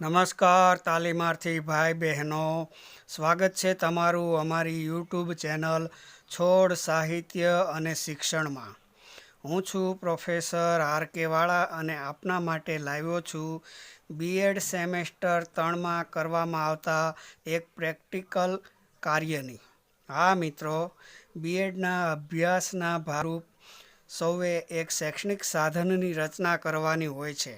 નમસ્કાર તાલીમાર્થી ભાઈ બહેનો, સ્વાગત છે તમારું અમારી યુટ્યુબ ચેનલ છોડ સાહિત્ય અને શિક્ષણમાં. હું છું પ્રોફેસર આર કે વાળા અને આપના માટે લાવ્યો છું બીએડ સેમેસ્ટર 3માં કરવામાં આવતા એક પ્રેક્ટિકલ કાર્યની. હા મિત્રો, બીએડના અભ્યાસના ભાગરૂપ સૌએ એક શૈક્ષણિક સાધનની રચના કરવાની હોય છે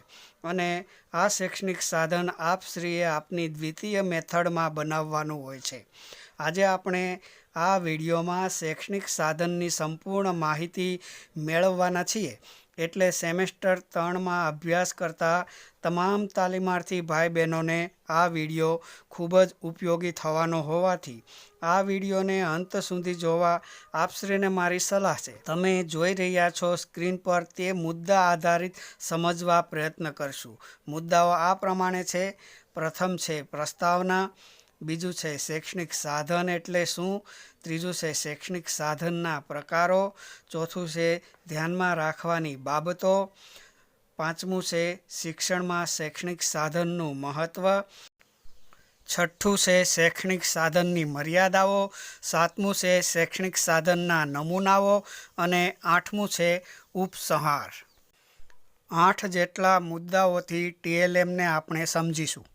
અને આ શૈક્ષણિક સાધન આપશ્રીએ આપની દ્વિતીય મેથડમાં બનાવવાનું હોય છે. આજે આપણે આ વિડીયોમાં શૈક્ષણિક સાધનની સંપૂર્ણ માહિતી મેળવવાના છીએ. એટલે સેમેસ્ટર 3માં અભ્યાસ કરતા તમામ તાલીમાર્થી ભાઈ બહેનોને આ વિડીયો ખૂબ જ ઉપયોગી થવાનો હોવાથી આ વિડીયોને અંત સુધી જોવા આપશ્રીને મારી સલાહ છે. તમે જોઈ રહ્યા છો સ્ક્રીન પર તે મુદ્દા આધારિત સમજવા પ્રયત્ન કરશું. મુદ્દાઓ આ પ્રમાણે છે. પ્રથમ છે પ્રસ્તાવના, બીજું છે શૈક્ષણિક સાધન એટલે શું, ત્રીજું છે શૈક્ષણિક સાધનના પ્રકારો, ચોથું છે ધ્યાનમાં રાખવાની બાબતો, પાંચમું છે શિક્ષણમાં શૈક્ષણિક સાધનનું મહત્ત્વ, છઠ્ઠું છે શૈક્ષણિક સાધનની મર્યાદાઓ, સાતમું છે શૈક્ષણિક સાધનના નમૂનાઓ અને આઠમું છે ઉપસંહાર. 8 જેટલા મુદ્દાઓથી ટીએલએમને આપણે સમજીશું.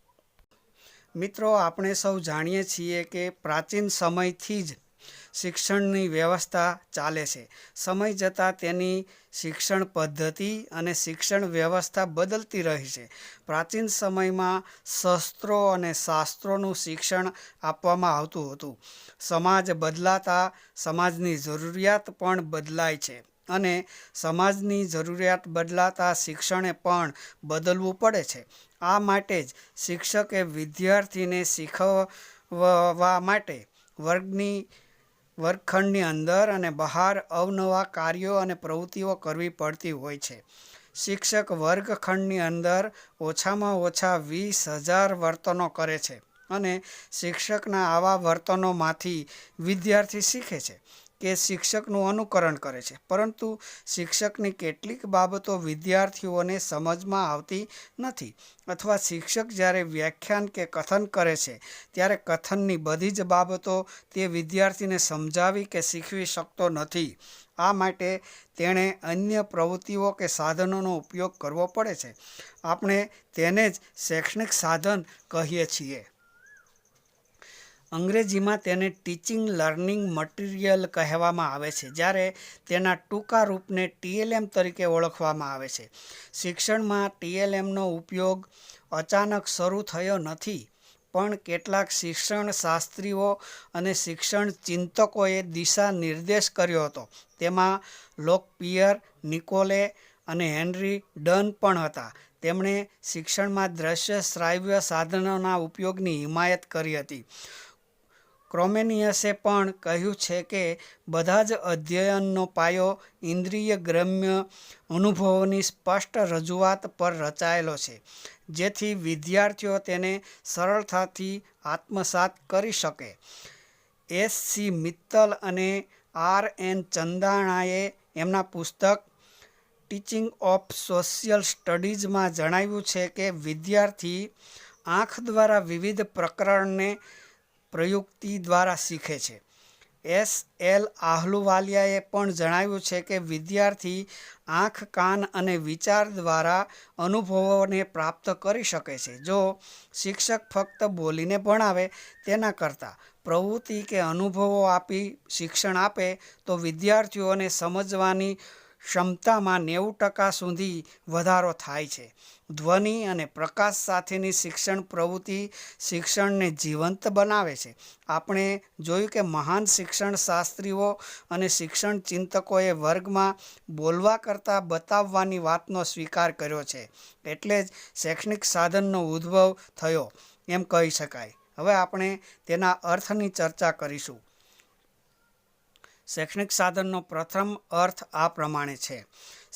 મિત્રો, આપણે સૌ જાણીએ છીએ કે પ્રાચીન સમયથી જ શિક્ષણની વ્યવસ્થા ચાલે છે. સમય જતાં તેની શિક્ષણ પદ્ધતિ અને શિક્ષણ વ્યવસ્થા બદલતી રહી છે. પ્રાચીન સમયમાં શસ્ત્રો અને શાસ્ત્રોનું શિક્ષણ આપવામાં આવતું હતું. સમાજ બદલાતા સમાજની જરૂરિયાત પણ બદલાય છે અને સમાજની જરૂરિયાત બદલાતા શિક્ષણે પણ બદલવું પડે છે. આ માટે જ શિક્ષકે વિદ્યાર્થીને શીખવવા માટે વર્ગખંડની અંદર અને બહાર અવનવા કાર્યો અને પ્રવૃત્તિઓ કરવી પડતી હોય છે. શિક્ષક વર્ગખંડની અંદર ઓછામાં ઓછા 20,000 વર્તનો કરે છે અને શિક્ષકના આવા વર્તનોમાંથી વિદ્યાર્થી શીખે છે કે શિક્ષકનું અનુકરણ કરે છે. પરંતુ શિક્ષકની કેટલીક બાબતો વિદ્યાર્થીઓને સમજમાં આવતી નથી અથવા શિક્ષક જ્યારે વ્યાખ્યાન કે કથન કરે છે ત્યારે કથનની બધી જ બાબતો તે વિદ્યાર્થીને સમજાવી કે શીખવી શકતો નથી. આ માટે તેણે અન્ય પ્રવૃત્તિઓ કે સાધનોનો ઉપયોગ કરવો પડે છે. આપણે તેને જ શૈક્ષણિક સાધન કહીએ છીએ. અંગ્રેજીમાં તેને ટીચિંગ લર્નિંગ મટીરિયલ કહેવામાં આવે છે, જ્યારે તેના ટૂંકા રૂપને ટીએલએમ તરીકે ઓળખવામાં આવે છે. શિક્ષણમાં ટીએલએમનો ઉપયોગ અચાનક શરૂ થયો નથી, પણ કેટલાક શિક્ષણ શાસ્ત્રીઓ અને શિક્ષણ ચિંતકોએ દિશા નિર્દેશ કર્યો હતો. તેમાં લોક પિયર, નિકોલે અને હેનરી ડન પણ હતા. તેમણે શિક્ષણમાં દ્રશ્ય શ્રાવ્ય સાધનોના ઉપયોગની હિમાયત કરી હતી. ક્રોમેનિયસે પણ કહ્યું છે કે બધા જ અધ્યયનનો પાયો ઇન્દ્રિયગ્રામ્ય અનુભવોની સ્પષ્ટ રજૂઆત પર રચાયેલો છે, જેથી વિદ્યાર્થીઓ તેને સરળતાથી આત્મસાત કરી શકે. એસ.સી. મિત્તલ અને આર.એન. ચંદાણાએ એમના પુસ્તક ટીચિંગ ઓફ સોશિયલ સ્ટડીઝમાં જણાવ્યું છે કે વિદ્યાર્થી આંખ દ્વારા વિવિધ પ્રકરણને પ્રયુક્તિ દ્વારા શીખે છે. એસ.એલ. આહલુવાલિયાએ પણ જણાવ્યું છે કે વિદ્યાર્થી આંખ, કાન અને વિચાર દ્વારા અનુભવોને પ્રાપ્ત કરી શકે છે. જો શિક્ષક ફક્ત બોલીને ભણાવે તેના કરતાં પ્રવૃત્તિ કે અનુભવો આપી શિક્ષણ આપે તો વિદ્યાર્થીઓને સમજવાની ક્ષમતામાં 90% સુધી વધારો થાય છે. ધ્વનિ અને પ્રકાશ સાથેની શિક્ષણ પ્રવૃત્તિ શિક્ષણને જીવંત બનાવે છે. આપણે જોયું કે મહાન શિક્ષણ શાસ્ત્રીઓ અને શિક્ષણ ચિંતકોએ વર્ગમાં બોલવા કરતાં બતાવવાની વાતનો સ્વીકાર કર્યો છે. એટલે જ શૈક્ષણિક સાધનનો ઉદ્ભવ થયો એમ કહી શકાય. હવે આપણે તેના અર્થની ચર્ચા કરીશું. શૈક્ષણિક સાધનનો પ્રથમ અર્થ આ પ્રમાણે છે: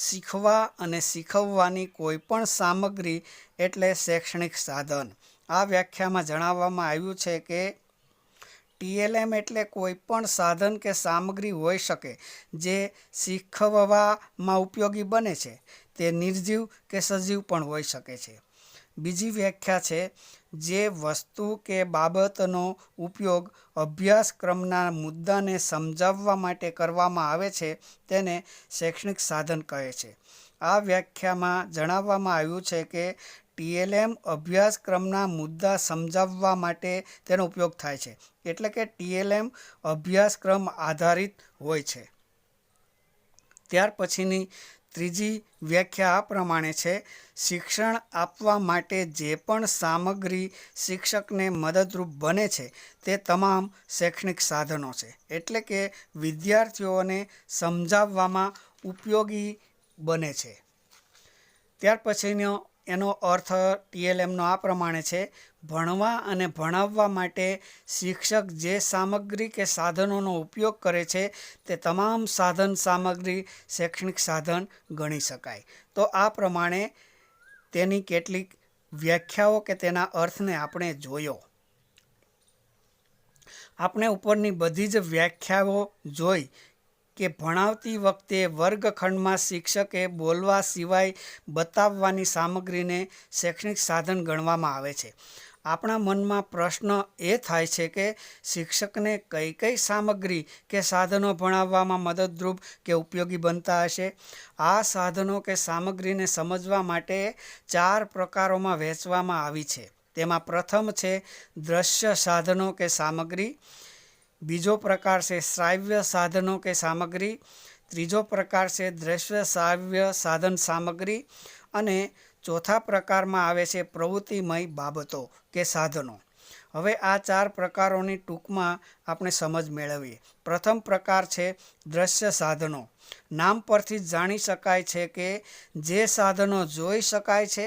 શીખવા અને શીખવવાની કોઈપણ સામગ્રી એટલે શૈક્ષણિક સાધન. આ વ્યાખ્યામાં જણાવવામાં આવ્યું છે કે ટીએલએમ એટલે કોઈપણ સાધન કે સામગ્રી હોઈ શકે જે શીખવવામાં ઉપયોગી બને છે. તે નિર્જીવ કે સજીવ પણ હોઈ શકે છે. બીજી વ્યાખ્યા છે, જે વસ્તુ કે બાબતનો ઉપયોગ અભ્યાસક્રમના મુદ્દાને સમજાવવા માટે કરવામાં આવે છે તેને શૈક્ષણિક સાધન કહે છે. આ વ્યાખ્યામાં જણાવવામાં આવ્યું છે કે TLM અભ્યાસક્રમના મુદ્દા સમજાવવા માટે તેનો ઉપયોગ થાય છે. એટલે કે TLM અભ્યાસક્રમ આધારિત હોય છે. ત્યાર પછીની ત્રીજી વ્યાખ્યા આ પ્રમાણે છે, શિક્ષણ આપવા માટે જે પણ સામગ્રી શિક્ષકને મદદરૂપ બને છે તે તમામ શૈક્ષણિક સાધનો છે. એટલે કે વિદ્યાર્થીઓને સમજાવવામાં ઉપયોગી બને છે. ત્યાર પછીનો એનો અર્થ TLMનો આ પ્રમાણે છે, ભણવા અને ભણાવવા માટે શિક્ષક જે સામગ્રી કે સાધનોનો ઉપયોગ કરે છે તે તમામ સાધન સામગ્રી શૈક્ષણિક સાધન ગણી શકાય. તો આ પ્રમાણે તેની કેટલીક વ્યાખ્યાઓ કે તેના અર્થને આપણે જોયો. આપણે ઉપરની બધી જ વ્યાખ્યાઓ જોઈ કે ભણાવતી વખતે વર્ગખંડમાં શિક્ષકે બોલવા સિવાય બતાવવાની સામગ્રીને શૈક્ષણિક સાધન ગણવામાં આવે છે. આપણા મનમાં પ્રશ્ન એ થાય છે કે શિક્ષકને કઈ કઈ સામગ્રી કે સાધનો ભણાવવામાં મદદરૂપ કે ઉપયોગી બનતા હશે? આ સાધનો કે સામગ્રીને સમજવા માટે 4 પ્રકારોમાં વહેંચવામાં આવી છે. તેમાં પ્રથમ છે દ્રશ્ય સાધનો કે સામગ્રી, બીજો પ્રકાર છે શ્રાવ્ય સાધનો કે સામગ્રી, ત્રીજો પ્રકાર છે દ્રશ્ય શ્રાવ્ય સાધન સામગ્રી અને ચોથા પ્રકારમાં આવે છે પ્રવૃત્તિમય બાબતો કે સાધનો. હવે આ 4 પ્રકારોની ટૂંકમાં આપણે સમજ મેળવીએ. પ્રથમ પ્રકાર છે દ્રશ્ય સાધનો. નામ પરથી જ જાણી શકાય છે કે જે સાધનો જોઈ શકાય છે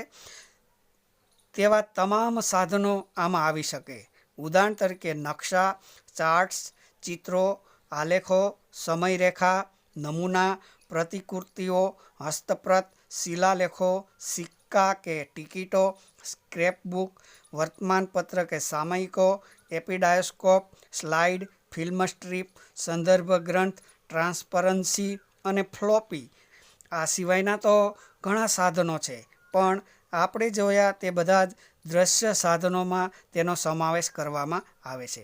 તેવા તમામ સાધનો આમાં આવી શકે. ઉદાહરણ તરીકે નકશા, ચાર્ટ્સ, ચિત્રો, આલેખો, સમયરેખા, નમૂના, પ્રતિકૃતિઓ, હસ્તપ્રત, શિલાલેખો, સિક્કા કે ટિકિટો, સ્ક્રેપબુક, વર્તમાનપત્ર કે સામયિકો, એપિડાયોસ્કોપ, સ્લાઇડ, ફિલ્મ સ્ટ્રીપ, સંદર્ભ ગ્રંથ, ટ્રાન્સપરન્સી અને ફ્લોપી. આ સિવાયના તો ઘણા સાધનો છે, પણ આપણે જોયા તે બધા જ દ્રશ્ય સાધનોમાં તેનો સમાવેશ કરવામાં આવે છે.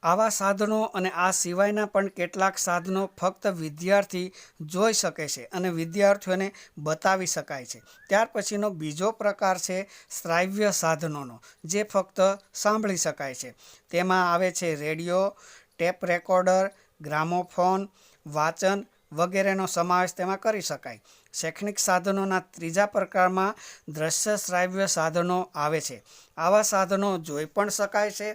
આવા સાધનો અને આ સિવાયના પણ કેટલાક સાધનો ફક્ત વિદ્યાર્થી જોઈ શકે છે અને વિદ્યાર્થીઓને બતાવી શકાય છે. ત્યાર પછીનો બીજો પ્રકાર છે શ્રાવ્ય સાધનોનો, જે ફક્ત સાંભળી શકાય છે. તેમાં આવે છે રેડિયો, ટેપ રેકોર્ડર, ગ્રામોફોન, વાંચન વગેરેનો સમાવેશ તેમાં કરી શકાય. શૈક્ષણિક સાધનોના ત્રીજા પ્રકારમાં દ્રશ્ય શ્રાવ્ય સાધનો આવે છે. આવા સાધનો જોઈ પણ શકાય છે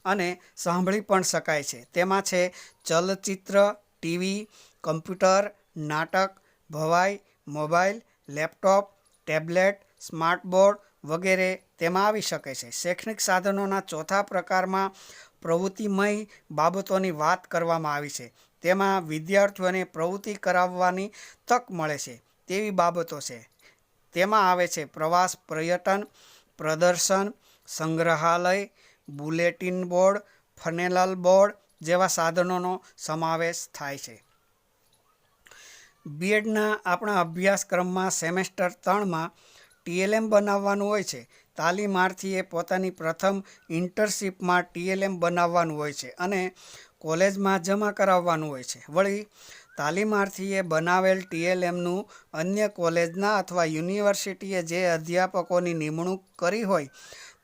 અને સાંભળી પણ શકાય છે. તેમાં છે ચલચિત્ર, ટીવી, કમ્પ્યુટર, નાટક, ભવાઈ, mobile, laptop, tablet, smart board વગેરે તેમાં આવી શકે છે. શૈક્ષણિક સાધનોના ચોથા પ્રકારમાં પ્રવૃત્તિમય બાબતોની વાત કરવામાં આવી છે. તેમાં વિદ્યાર્થીઓને પ્રવૃત્તિ કરાવવાની તક મળે છે તેવી બાબતો છે. તેમાં આવે છે પ્રવાસ, પર્યટન, પ્રદર્શન, સંગ્રહાલય, બુલેટિન બોર્ડ, ફનેલ બોર્ડ જેવા સાધનોનો સમાવેશ થાય છે. બીએડના આપણા અભ્યાસક્રમમાં સેમેસ્ટર 3માં TLM બનાવવાનું હોય છે. તાલીમાર્થીએ પોતાની પ્રથમ ઇન્ટર્નશીપમાં TLM બનાવવાનું હોય છે અને કોલેજમાં જમા કરાવવાનું હોય છે. વળી તાલીમાર્થીએ બનાવેલ TLMનું અન્ય કોલેજના અથવા યુનિવર્સિટીએ જે અધ્યાપકોની નિમણૂક કરી હોય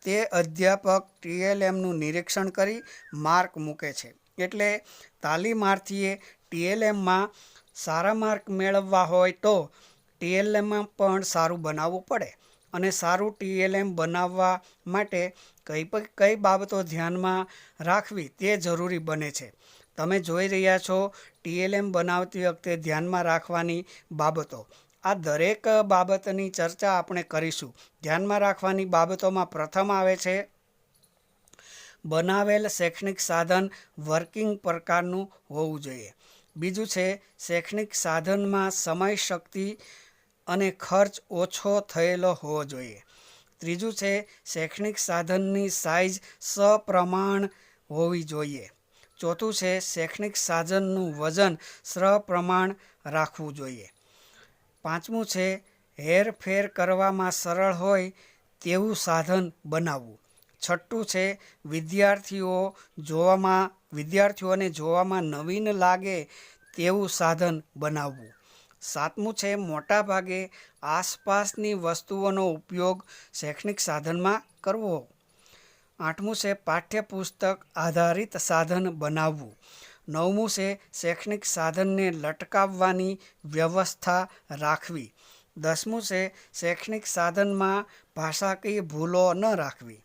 તે અધ્યાપક TLMનું નિરીક્ષણ કરી માર્ક મૂકે છે. એટલે તાલીમાર્થીએ TLMમાં સારા માર્ક મેળવવા હોય તો TLMમાં પણ સારું બનાવવું પડે અને સારું TLM બનાવવા માટે કઈ બાબતો ધ્યાનમાં રાખવી તે જરૂરી બને છે. તમે જોઈ રહ્યા છો TLM બનાવતી વખતે ધ્યાનમાં રાખવાની બાબતો. આ દરેક બાબતની ચર્ચા આપણે કરીશું. ધ્યાનમાં રાખવાની બાબતોમાં પ્રથમ આવે છે બનાવેલ શૈક્ષણિક સાધન વર્કિંગ પ્રકારનું હોવું જોઈએ. બીજું છે શૈક્ષણિક સાધનમાં સમય, શક્તિ અને ખર્ચ ઓછો થયેલો હોવો જોઈએ. ત્રીજું છે શૈક્ષણિક સાધનની સાઇઝ સપ્રમાણ હોવી જોઈએ. ચોથું છે શૈક્ષણિક સાધનનું વજન સપ્રમાણ રાખવું જોઈએ. પાંચમું છે હેરફેર કરવામાં સરળ હોય તેવું સાધન બનાવવું. છઠ્ઠું છે વિદ્યાર્થીઓને જોવામાં નવીન લાગે તેવું સાધન બનાવવું. સાતમું છે મોટાભાગે આસપાસની વસ્તુઓનો ઉપયોગ શૈક્ષણિક સાધનમાં કરવો. આઠમું છે પાઠ્યપુસ્તક આધારિત સાધન બનાવવું. નવમું છે શૈક્ષણિક સાધનને લટકાવવાની વ્યવસ્થા રાખવી. 10મું છે શૈક્ષણિક સાધનમાં ભાષાકીય ભૂલો ન રાખવી.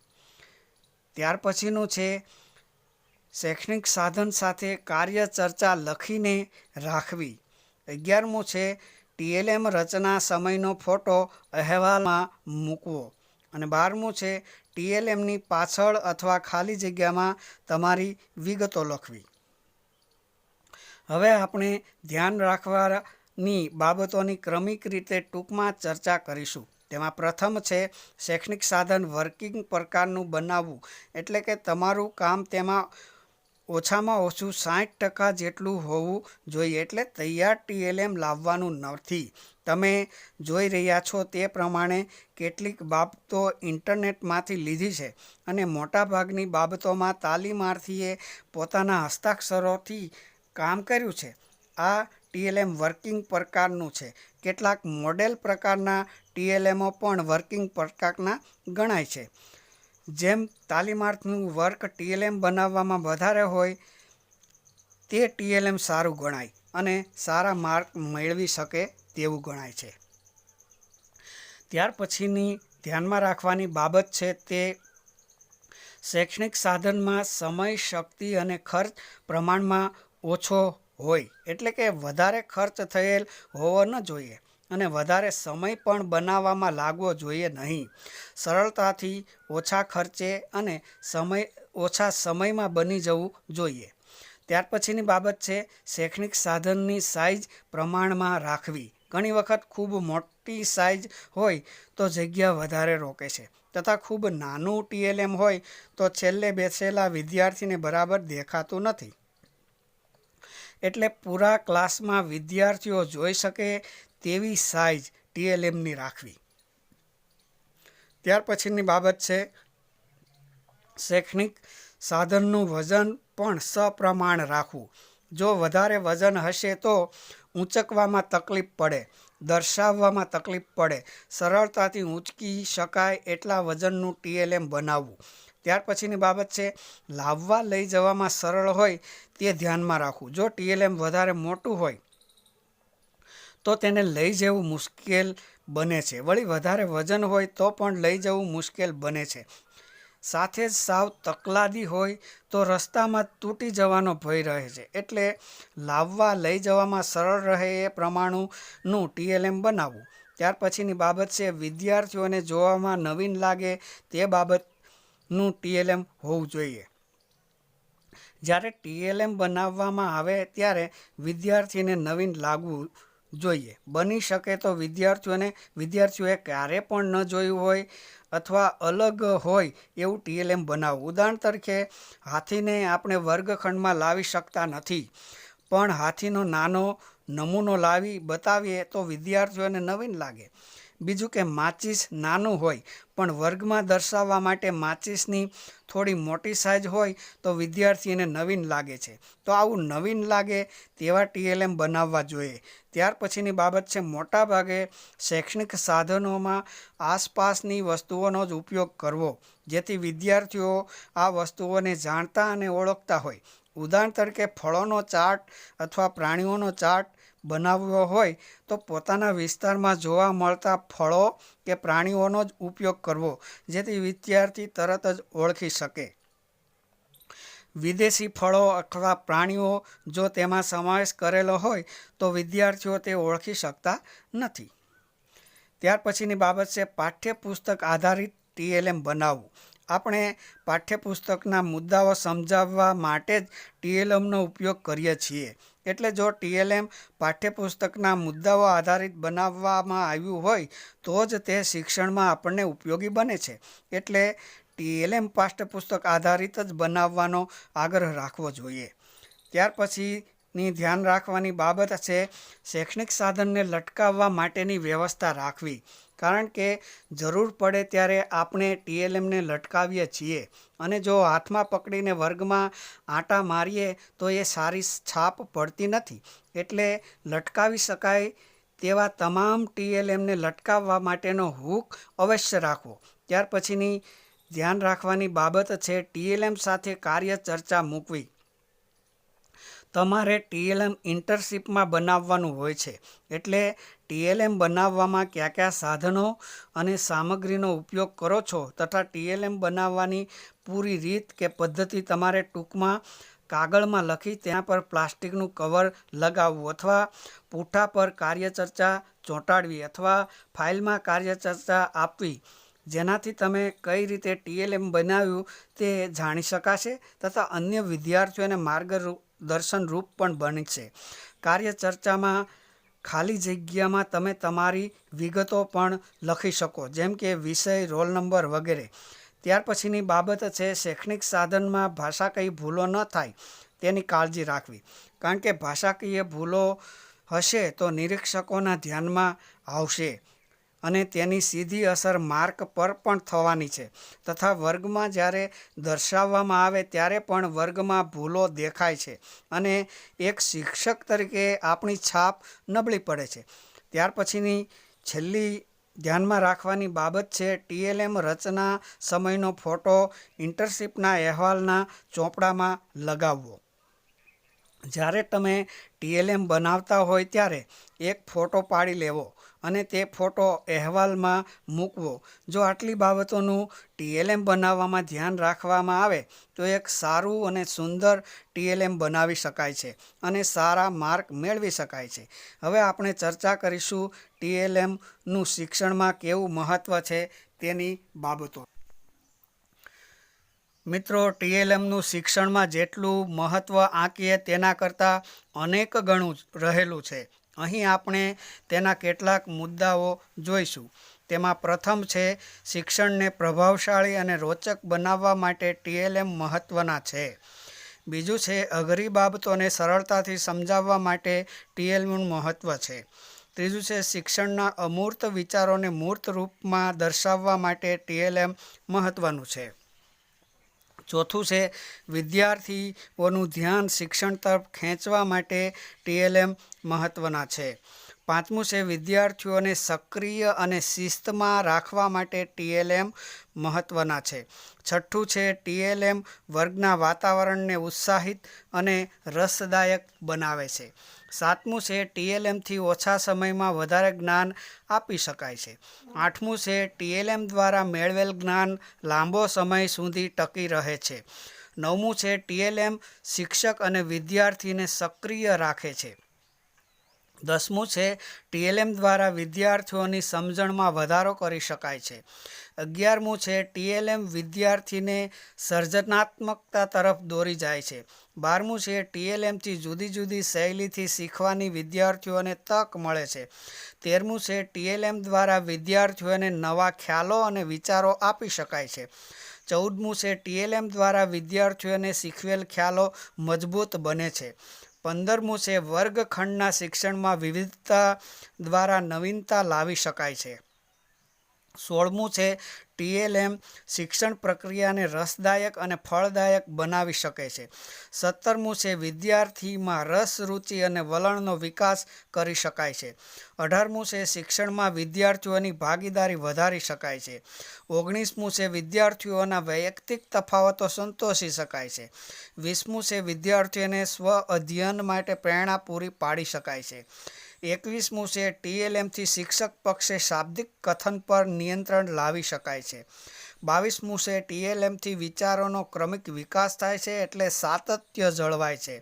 ત્યાર પછીનું છે શૈક્ષણિક સાધન સાથે કાર્યચર્ચા લખીને રાખવી. 11મું છે TLM રચના સમયનો ફોટો અહેવાલમાં મૂકવો. અને 12મું છે TLMની પાછળ અથવા ખાલી જગ્યામાં તમારી વિગતો લખવી. હવે આપણે ધ્યાન રાખવાની બાબતોની ક્રમિક રીતે ટૂંકમાં ચર્ચા કરીશું. તેમાં પ્રથમ છે શૈક્ષણિક સાધન વર્કિંગ પ્રકારનું બનાવવું, એટલે કે તમારું કામ તેમાં ઓછામાં ઓછું 60% જેટલું હોવું જોઈએ. એટલે તૈયાર TLM લાવવાનું નથી. તમે જોઈ રહ્યા છો તે પ્રમાણે કેટલીક બાબતો ઇન્ટરનેટમાંથી લીધી છે અને મોટાભાગની બાબતોમાં તાલીમાર્થીએ પોતાના હસ્તાક્ષરોથી કામ કર્યું છે. આ TLM વર્કિંગ પ્રકારનું છે. કેટલાક મોડેલ પ્રકારના TLMો પણ વર્કિંગ પ્રકારના ગણાય છે. જેમ તાલીમાર્થીનું વર્ક TLM બનાવવામાં વધારે હોય તે TLM સારું ગણાય અને સારા માર્ક મેળવી શકે તેવું ગણાય છે. ત્યાર પછીની ધ્યાનમાં રાખવાની બાબત છે તે શૈક્ષણિક સાધનમાં સમય, શક્તિ અને ખર્ચ પ્રમાણમાં ઓછો હોય, એટલે કે વધારે ખર્ચ થયેલ હોવો ન જોઈએ અને વધારે સમય પણ બનાવવામાં લાગવો જોઈએ નહીં. સરળતાથી ઓછા ખર્ચે અને ઓછા સમયમાં બની જવું જોઈએ. ત્યાર પછીની બાબત છે શૈક્ષણિક સાધનની સાઇઝ પ્રમાણમાં રાખવી. ઘણી વખત ખૂબ મોટી સાઇઝ હોય તો જગ્યા વધારે રોકે છે તથા ખૂબ નાનું TLM હોય તો છેલ્લે બેસેલા વિદ્યાર્થીને બરાબર દેખાતું નથી. એટલે પૂરા ક્લાસમાં વિદ્યાર્થીઓ જોઈ શકે તેવી સાઇઝ TLMની રાખવી. ત્યાર પછીની બાબત છે શૈક્ષણિક સાધનનું વજન પણ સપ્રમાણ રાખવું. જો વધારે વજન હશે તો ઊંચકવામાં તકલીફ પડે, દર્શાવવામાં તકલીફ પડે. સરળતાથી ઊંચકી શકાય એટલા વજનનું TLM બનાવવું. ત્યાર પછીની બાબત છે લાવવા લઈ જવામાં સરળ હોય તે ધ્યાનમાં રાખવું. જો TLM વધારે મોટું હોય તો તેને લઈ જવું મુશ્કેલ બને છે. વળી વધારે વજન હોય તો પણ લઈ જવું મુશ્કેલ બને છે. સાથે જ સાવ તકલાદી હોય તો રસ્તામાં તૂટી જવાનો ભય રહે છે. એટલે લાવવા લઈ જવામાં સરળ રહે એ પ્રમાણનું TLM બનાવવું. ત્યાર પછીની બાબત છે વિદ્યાર્થીઓને જોવામાં નવીન લાગે તે બાબતનું TLM હોવું જોઈએ. જ્યારે TLM બનાવવામાં આવે ત્યારે વિદ્યાર્થીને નવીન લાગવું જોઈએ. બની શકે તો વિદ્યાર્થીઓએ ક્યારે પણ ન જોયું હોય અથવા અલગ હોય એવું TLM બનાવવું. ઉદાહરણ તરીકે હાથીને આપણે વર્ગખંડમાં લાવી શકતા નથી, પણ હાથીનો નાનો નમૂનો લાવી બતાવીએ તો વિદ્યાર્થીઓને નવીન લાગે. બીજું કે માચીસ નાનું હોય પણ વર્ગમાં દર્શાવવા માટે માચીસની થોડી મોટી સાઇઝ હોય તો વિદ્યાર્થીને નવીન લાગે છે. તો આવું નવીન લાગે તેવા TLM બનાવવા જોઈએ. ત્યાર પછીની બાબત છે મોટાભાગે શૈક્ષણિક સાધનોમાં આસપાસની વસ્તુઓનો જ ઉપયોગ કરવો, જેથી વિદ્યાર્થીઓ આ વસ્તુઓને જાણતા અને ઓળખતા હોય. ઉદાહરણ તરીકે ફળોનો ચાર્ટ અથવા પ્રાણીઓનો ચાર્ટ બનાવવો હોય તો પોતાના વિસ્તારમાં જોવા મળતા ફળો કે પ્રાણીઓનો જ ઉપયોગ કરવો, જેથી વિદ્યાર્થી તરત જ ઓળખી શકે. વિદેશી ફળો અથવા પ્રાણીઓ જો તેમાં સમાવેશ કરેલો હોય તો વિદ્યાર્થીઓ તે ઓળખી શકતા નથી. ત્યાર પછીની બાબત છે પાઠ્યપુસ્તક આધારિત TLM બનાવવું. આપણે પાઠ્યપુસ્તકના મુદ્દાઓ સમજાવવા માટે જ TLMનો ઉપયોગ કરીએ છીએ. એટલે જો TLM પાઠ્યપુસ્તકના મુદ્દાઓ આધારિત બનાવવામાં આવ્યું હોય તો જ તે શિક્ષણમાં આપણને ઉપયોગી બને છે. એટલે TLM પાઠ્યપુસ્તક આધારિત જ બનાવવાનો આગ્રહ રાખવો જોઈએ. ત્યાર પછી ની ધ્યાન રાખવાની બાબત છે શૈક્ષણિક સાધનને લટકાવવા માટેની વ્યવસ્થા રાખવી, કારણ કે જરૂર પડે ત્યારે આપણે TLMને લટકાવીએ છીએ અને જો હાથમાં પકડીને વર્ગમાં આંટા મારીએ તો એ સારી છાપ પડતી નથી. એટલે લટકાવી શકાય તેવા તમામ TLMને લટકાવવા માટેનો હૂક અવશ્ય રાખવો. ત્યાર પછીની ધ્યાન રાખવાની બાબત છે TLM સાથે કાર્ય ચર્ચા મૂકવી. તમારે TLM ઇન્ટર્નશીપમાં બનાવવાનું હોય છે, એટલે TLM બનાવવામાં કયા કયા સાધનો અને સામગ્રીનો ઉપયોગ કરો છો તથા TLM બનાવવાની પૂરી રીત કે પદ્ધતિ તમારે ટૂંકમાં કાગળમાં લખી તેના પર પ્લાસ્ટિકનું કવર લગાવવું અથવા પૂઠા પર કાર્યચર્ચા ચોંટાડવી અથવા ફાઇલમાં કાર્યચર્ચા આપવી, જેનાથી તમે કઈ રીતે TLM બનાવ્યું તે જાણી શકાશે તથા અન્ય વિદ્યાર્થીઓને માર્ગદર્શન રૂપ પણ બનશે. કાર્યચર્ચામાં ખાલી જગ્યામાં તમે તમારી વિગતો પણ લખી શકો, જેમ કે વિષય, રોલ નંબર વગેરે. ત્યાર પછીની બાબત છે શૈક્ષણિક સાધનમાં ભાષાકીય ભૂલો ન થાય તેની કાળજી રાખવી, કારણ કે ભાષાકીય ભૂલો હશે તો નિરીક્ષકોના ધ્યાનમાં આવશે અને તેની સીધી અસર માર્ક પર પણ થવાની છે તથા વર્ગમાં જ્યારે દર્શાવવામાં આવે ત્યારે પણ વર્ગમાં ભૂલો દેખાય છે અને એક શિક્ષક તરીકે આપણી છાપ નબળી પડે છે. ત્યાર પછીની છેલ્લી ધ્યાનમાં રાખવાની બાબત છે TLM રચના સમયનો ફોટો ઇન્ટર્નશીપના અહેવાલના ચોપડામાં લગાવવો. જ્યારે તમે TLM બનાવતા હોય ત્યારે એક ફોટો પાડી લેવો અને તે ફોટો અહેવાલમાં મૂકવો. જો આટલી બાબતોનું TLM બનાવવામાં ધ્યાન રાખવામાં આવે તો એક સારું અને સુંદર TLM બનાવી શકાય છે અને સારા માર્ક મેળવી શકાય છે. હવે આપણે ચર્ચા કરીશું TLMનું શિક્ષણમાં કેવું મહત્ત્વ છે તેની બાબતો. મિત્રો, TLMનું શિક્ષણમાં જેટલું મહત્ત્વ આંકીએ તેના કરતાં અનેક ગણું રહેલું છે. અહીં આપણે તેના કેટલાક મુદ્દાઓ જોઈશું. તેમાં પ્રથમ છે શિક્ષણને પ્રભાવશાળી અને રોચક બનાવવા માટે TLM મહત્ત્વના છે. બીજું છે અઘરી બાબતોને સરળતાથી સમજાવવા માટે TLMનું મહત્ત્વ છે. ત્રીજું છે શિક્ષણના અમૂર્ત વિચારોને મૂર્ત રૂપમાં દર્શાવવા માટે TLM મહત્ત્વનું છે. ચોથું છે વિદ્યાર્થીઓનું ધ્યાન શિક્ષણ તરફ ખેંચવા માટે TLM મહત્ત્વના છે. પાંચમું છે વિદ્યાર્થીઓને સક્રિય અને શિસ્તમાં રાખવા માટે TLM મહત્ત્વના છે. છઠ્ઠું છે TLM વર્ગના વાતાવરણને ઉત્સાહિત અને રસદાયક બનાવે છે. સાતમું છે TLMથી ઓછા સમયમાં વધારે જ્ઞાન આપી શકાય છે. આઠમું છે TLM દ્વારા મેળવેલ જ્ઞાન લાંબો સમય સુધી ટકી રહે છે. નવમું છે TLM શિક્ષક અને વિદ્યાર્થીને સક્રિય રાખે છે. 10મું છે TLM દ્વારા વિદ્યાર્થીઓની સમજણમાં વધારો કરી શકાય છે. 11મું છે TLM વિદ્યાર્થીને સર્જનાત્મકતા તરફ દોરી જાય છે. 12મું છે TLMથી જુદી જુદી શૈલીથી શીખવાની વિદ્યાર્થીઓને તક મળે છે. 13મું છે TLM દ્વારા વિદ્યાર્થીઓને નવા ખ્યાલો અને વિચારો આપી શકાય છે. 14મું છે TLM દ્વારા વિદ્યાર્થીઓને શીખવેલ ખ્યાલો મજબૂત બને છે. 15મું છે વર્ગખંડના શિક્ષણમાં વિવિધતા દ્વારા નવીનતા લાવી શકાય છે. 16મું છે TLM શિક્ષણ પ્રક્રિયાને રસદાયક અને ફળદાયક બનાવી શકે છે. 17મું છે વિદ્યાર્થીમાં રસ, રુચિ અને વલણનો વિકાસ કરી શકાય છે. 18મું છે શિક્ષણમાં વિદ્યાર્થીઓની ભાગીદારી વધારી શકાય છે. 19મું છે વિદ્યાર્થીઓના વૈયક્તિક તફાવતો સંતોષી શકાય છે. 20મું છે વિદ્યાર્થીઓને સ્વ અધ્યયન માટે પ્રેરણા પૂરી પાડી શકાય છે. 21મું છે TLMથી શિક્ષક પક્ષે શાબ્દિક કથન પર નિયંત્રણ લાવી શકાય છે. 22મું છે TLMથી વિચારોનો ક્રમિક વિકાસ થાય છે, એટલે સાતત્ય જળવાય છે.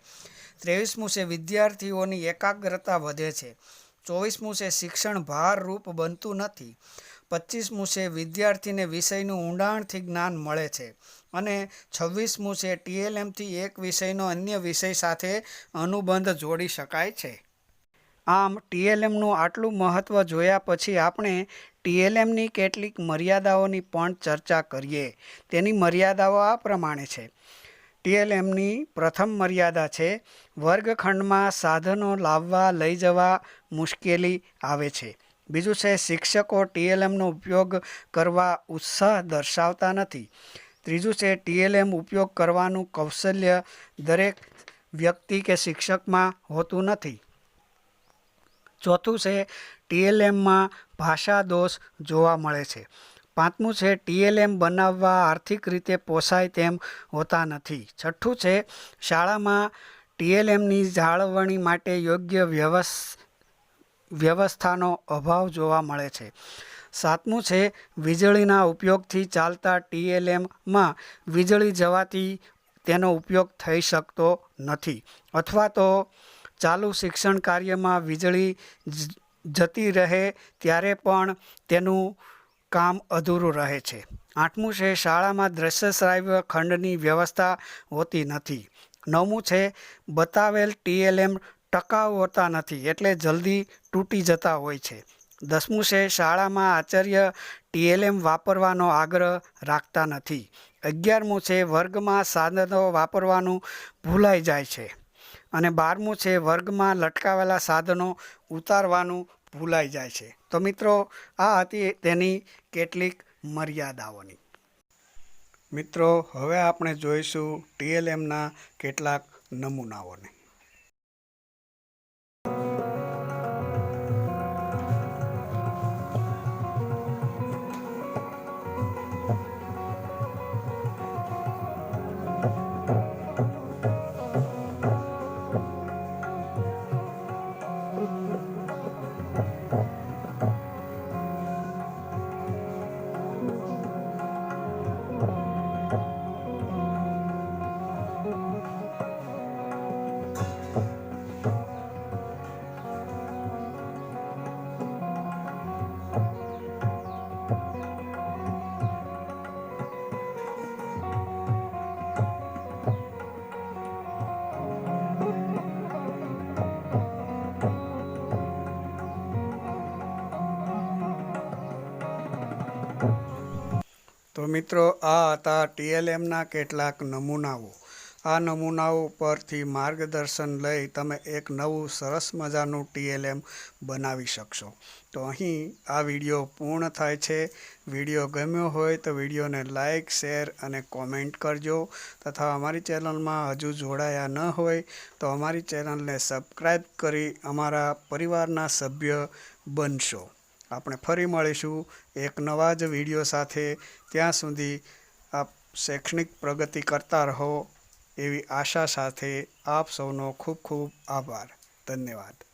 23મું છે વિદ્યાર્થીઓની એકાગ્રતા વધે છે. 24મું છે શિક્ષણ ભારરૂપ બનતું નથી. 25મું છે વિદ્યાર્થીને વિષયનું ઊંડાણથી જ્ઞાન મળે છે. અને 26મું છે TLMથી એક વિષયનો અન્ય વિષય સાથે અનુબંધ જોડી શકાય છે. આમ TLMનું આટલું મહત્ત્વ જોયા પછી આપણે TLMની કેટલીક મર્યાદાઓની પણ ચર્ચા કરીએ. તેની મર્યાદાઓ આ પ્રમાણે છે. ટીએલએમની પ્રથમ મર્યાદા છે વર્ગખંડમાં સાધનો લાવવા લઈ જવા મુશ્કેલી આવે છે. બીજું છે શિક્ષકો ટીએલએમનો ઉપયોગ કરવા ઉત્સાહ દર્શાવતા નથી. ત્રીજું છે ટીએલએમ ઉપયોગ કરવાનું કૌશલ્ય દરેક વ્યક્તિ કે શિક્ષકમાં હોતું નથી. ચોથું છે ટીએલએમમાં ભાષા દોષ જોવા મળે છે. પાંચમું છે ટીએલએમ બનાવવા આર્થિક રીતે પોસાય તેમ હોતા નથી. છઠ્ઠું છે શાળામાં ટીએલએમની જાળવણી માટે યોગ્ય વ્યવસ્થાનો અભાવ જોવા મળે છે. સાતમું છે વીજળીના ઉપયોગથી ચાલતા ટીએલએમમાં વીજળી જવાથી તેનો ઉપયોગ થઈ શકતો નથી અથવા તો ચાલુ શિક્ષણ કાર્યમાં વીજળી જતી રહે ત્યારે પણ તેનું કામ અધૂરું રહે છે. આઠમું છે શાળામાં દ્રશ્ય શ્રાવ્ય ખંડની વ્યવસ્થા હોતી નથી. નવમું છે બતાવેલ ટીએલએમ ટકાઉ હોતા નથી એટલે જલ્દી તૂટી જતા હોય છે. 10મું છે શાળામાં આચાર્ય ટીએલએમ વાપરવાનો આગ્રહ રાખતા નથી. 11મું છે વર્ગમાં સાધનો વાપરવાનું ભૂલાઈ જાય છે. અને 12મું છે વર્ગમાં લટકાવેલા સાધનો ઉતારવાનું ભૂલાઈ જાય છે. તો મિત્રો આ હતી તેની કેટલીક મર્યાદાઓની. મિત્રો હવે આપણે જોઈશું ટીએલએમના કેટલાક નમૂનાઓને. તો મિત્રો આ હતા ટીએલએમના કેટલાક નમૂનાઓ. આ નમૂનાઓ પરથી માર્ગદર્શન લઈ તમે એક નવું સરસ મજાનું ટીએલએમ બનાવી શકશો. તો અહીં આ વિડીયો પૂર્ણ થાય છે. વિડીયો ગમ્યો હોય તો વિડીયોને લાઇક, શેર અને કોમેન્ટ કરજો. તથા અમારી ચેનલમાં હજુ જોડાયા ન હોય તો અમારી ચેનલને સબસ્ક્રાઈબ કરી અમારા પરિવારના સભ્ય બનશો. આપણે ફરી મળીશું એક નવા જ વિડીયો સાથે. ત્યાં સુધી આપ શૈક્ષણિક પ્રગતિ કરતા રહો એવી આશા સાથે આપ સૌનો ખૂબ ખૂબ આભાર. ધન્યવાદ.